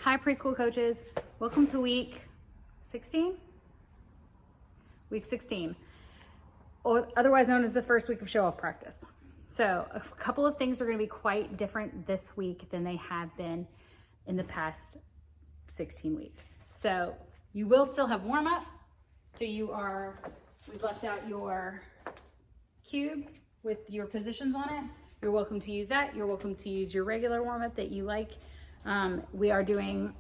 Hi preschool coaches, welcome to week 16? Week 16, or otherwise known as the first week of show-off practice. So a couple of things are going to be quite different this week than they have been in the past 16 weeks. So you will still have warm-up. So we've left out your cube with your positions on it. You're welcome to use that. You're welcome to use your regular warm-up that you like. We are doing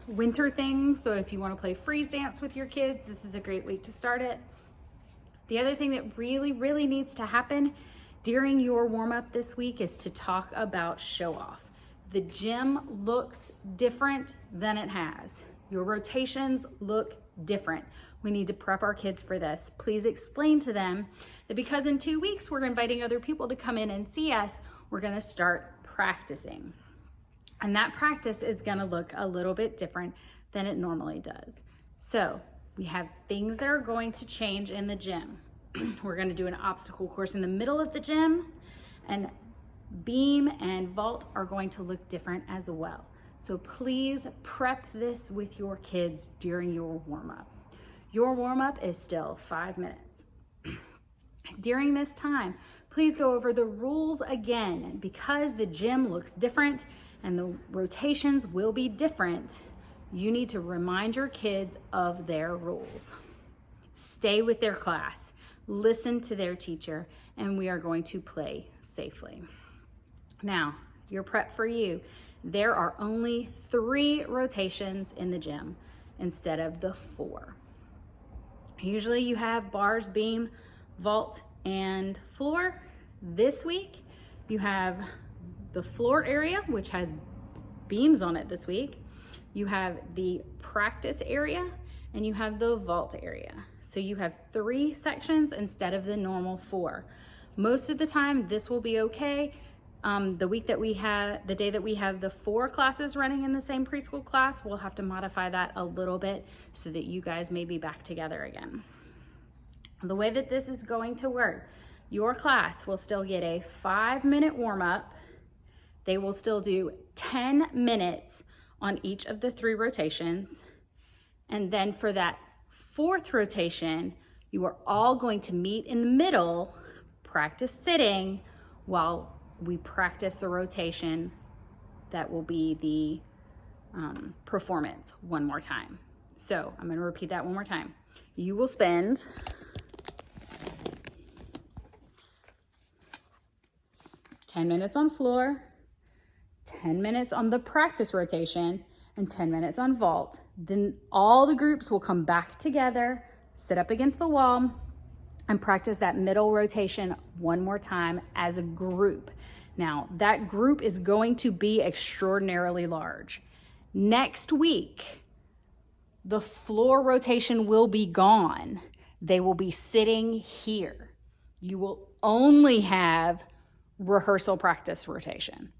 winter things, so if you want to play freeze dance with your kids, this is a great week to start it. The other thing that really needs to happen during your warm-up this week is to talk about show-off. The gym looks different than it has. Your rotations look different. We need to prep our kids for this. Please explain to them that because in 2 weeks we're inviting other people to come in and see us, we're going to start practicing. And that practice is going to look a little bit different than it normally does. So we have things that are going to change in the gym. We're going to do an obstacle course in the middle of the gym, and beam and vault are going to look different as well. So please prep this with your kids during your warm-up. Your warm-up is still 5 minutes. During this time, please go over the rules again. Because the gym looks different and the rotations will be different, you need to remind your kids of their rules. Stay with their class, listen to their teacher, and we are going to play safely. Now, your prep for you. There are only 3 rotations in the gym instead of the 4. Usually you have bars, beam, vault, and floor. This week you have the floor area, which has beams on it this week. You have the practice area, and you have the vault area. So you have 3 sections instead of the normal 4. Most of the time this will be okay. The day that we have the 4 classes running in the same preschool class, we'll have to modify that a little bit so that you guys may be back together again. The way that this is going to work, your class will still get a 5-minute warm-up. They will still do 10 minutes on each of the 3 rotations. And then for that 4th rotation, you are all going to meet in the middle, practice sitting while we practice the rotation that will be the performance one more time. So I'm going to repeat that one more time. You will spend 10 minutes on floor, 10 minutes on the practice rotation, and 10 minutes on vault. Then all the groups will come back together, sit up against the wall, and practice that middle rotation one more time as a group. Now, that group is going to be extraordinarily large. Next week, the floor rotation will be gone. They will be sitting here. You will only have rehearsal practice rotation.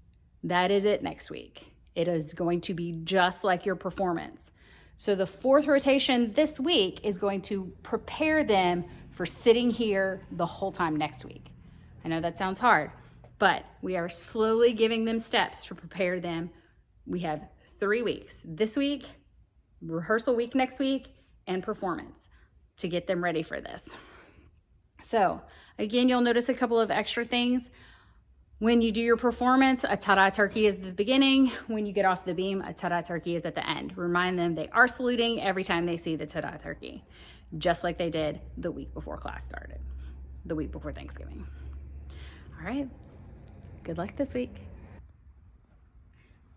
That is it next week. It is going to be just like your performance. So the 4th rotation this week is going to prepare them for sitting here the whole time next week. I know that sounds hard, but we are slowly giving them steps to prepare them. We have 3 weeks. This week, rehearsal week next week, and performance to get them ready for this. So again, you'll notice a couple of extra things. When you do your performance, a ta-da turkey is the beginning. When you get off the beam, a ta-da turkey is at the end. Remind them they are saluting every time they see the ta-da turkey, just like they did the week before class started, the week before Thanksgiving. All right, good luck this week.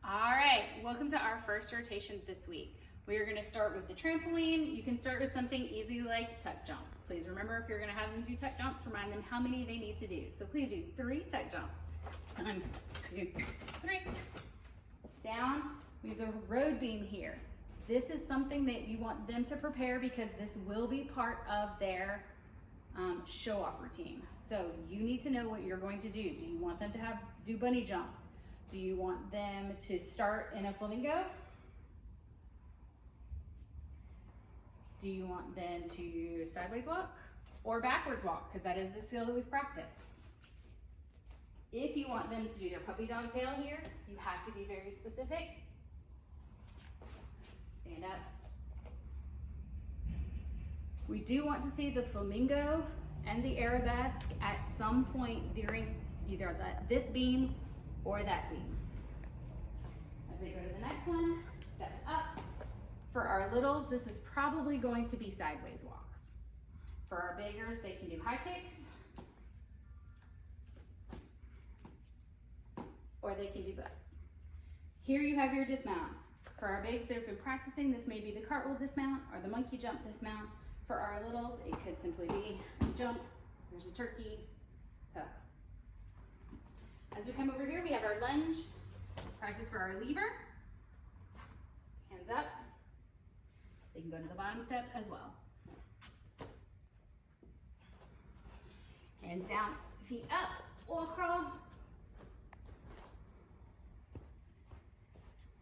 All right, welcome to our first rotation this week. We are going to start with the trampoline. You can start with something easy like tuck jumps. Please remember, if you're going to have them do tuck jumps, remind them how many they need to do. So please do 3 tuck jumps. 1, 2, 3. Down. We have the road beam here. This is something that you want them to prepare because this will be part of their show-off routine. So you need to know what you're going to do. Do you want them to do bunny jumps? Do you want them to start in a flamingo? Do you want them to do sideways walk or backwards walk? Because that is the skill that we've practiced. If you want them to do their puppy dog tail here, you have to be very specific. Stand up. We do want to see the flamingo and the arabesque at some point during either this beam or that beam. As they go to the next one, step up. For our littles, this is probably going to be sideways walks. For our biggers, they can do high kicks, or they can do both. Here you have your dismount. For our bigs that have been practicing, this may be the cartwheel dismount or the monkey jump dismount. For our littles, it could simply be a jump, there's a turkey, ta-da. As we come over here, we have our lunge. Practice for our lever. Hands up. They can go to the bottom step as well. Hands down, feet up, wall crawl.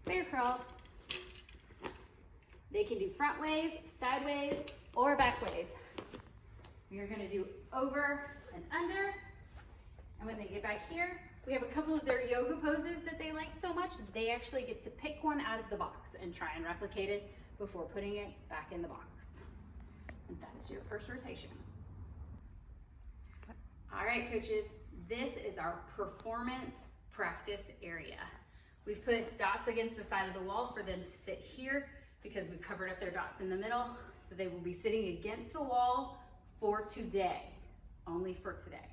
Bear crawl. They can do front ways, sideways, or back ways. We are gonna do over and under. And when they get back here, we have a couple of their yoga poses that they like so much, they actually get to pick one out of the box and try and replicate it before putting it back in the box. And that is your first rotation. All right, coaches, this is our performance practice area. We've put dots against the side of the wall for them to sit here because we covered up their dots in the middle. So they will be sitting against the wall for today, only for today,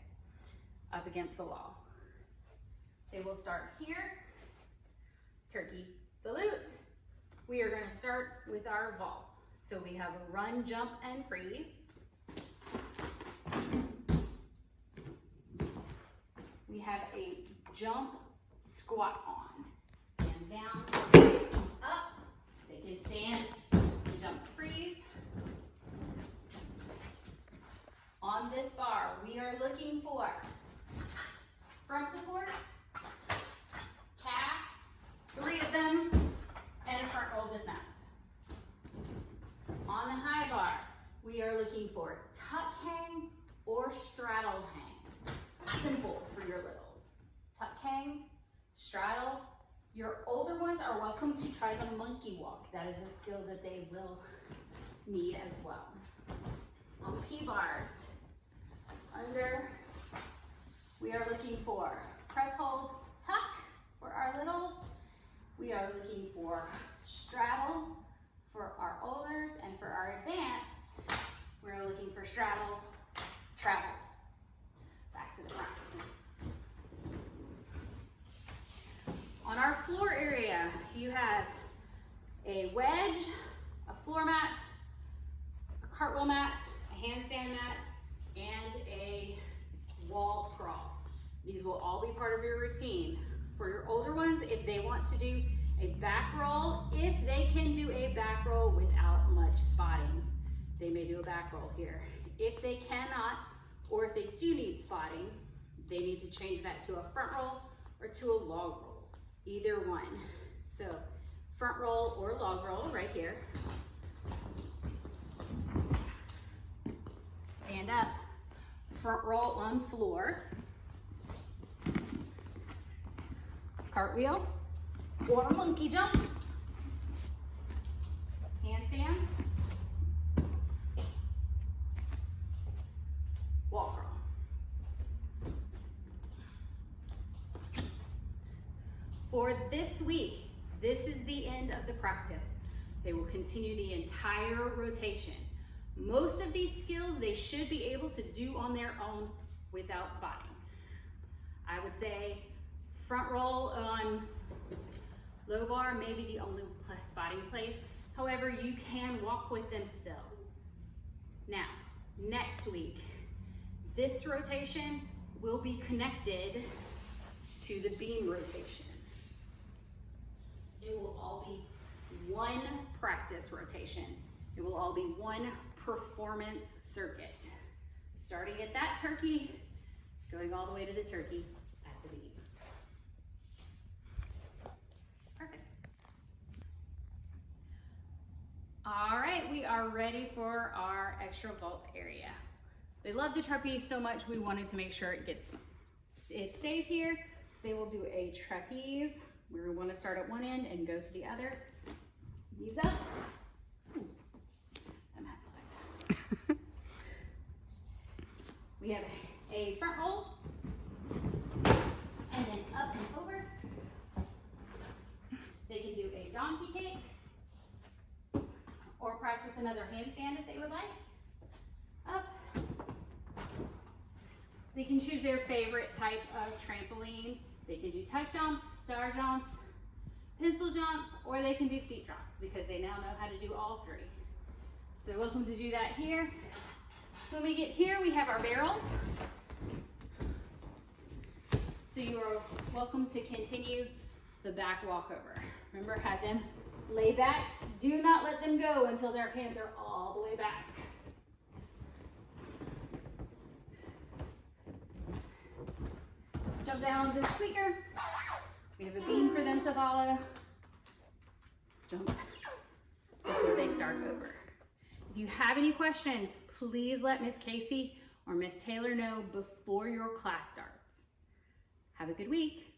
up against the wall. They will start here, turkey salute. We are going to start with our vault. So we have a run, jump, and freeze. We have a jump, squat on. Hands down, up. They can stand, jump, freeze. On this bar, we are looking for front support, casts, 3 of them, and a front roll dismount. On the high bar, we are looking for tuck hang or straddle hang. Simple for your littles. Tuck hang, straddle. Your older ones are welcome to try the monkey walk. That is a skill that they will need as well. On P-bars, under, we are looking for press hold, tuck for our littles. We are looking for straddle for our olders, and for our advanced, we're looking for straddle, travel. Back to the front. On our floor area, you have a wedge, a floor mat, a cartwheel mat, a handstand mat, and a wall crawl. These will all be part of your routine. For your older ones, if they want to do a back roll, if they can do a back roll without much spotting, they may do a back roll here. If they cannot, or if they do need spotting, they need to change that to a front roll or to a log roll, either one. So front roll or log roll right here. Stand up, front roll on floor, cartwheel, or a monkey jump, handstand, wall crawl. For this week, this is the end of the practice. They will continue the entire rotation. Most of these skills they should be able to do on their own without spotting. I would say front roll on low bar may be the only spotting place. However, you can walk with them still. Now, next week, this rotation will be connected to the beam rotation. It will all be one practice rotation. It will all be one performance circuit. Starting at that turkey, going all the way to the turkey at the beam. Perfect. All right, we are ready for our extra vault area. They love the trapeze so much, we wanted to make sure it stays here. So they will do a trapeze. We want to start at one end and go to the other. Knees up. Ooh, that mat slides. We have a front roll, and then up and over. They can do a donkey kick, or practice another handstand if they would like. Up. They can choose their favorite type of trampoline. They can do tuck jumps, star jumps, pencil jumps, or they can do seat jumps because they now know how to do all three. So they're welcome to do that here. When we get here, we have our barrels. So you are welcome to continue the back walkover. Remember, have them lay back. Do not let them go until their hands are all the way back. Jump down onto the squeaker. We have a beam for them to follow. Jump before they start over. If you have any questions, please let Miss Casey or Miss Taylor know before your class starts. Have a good week.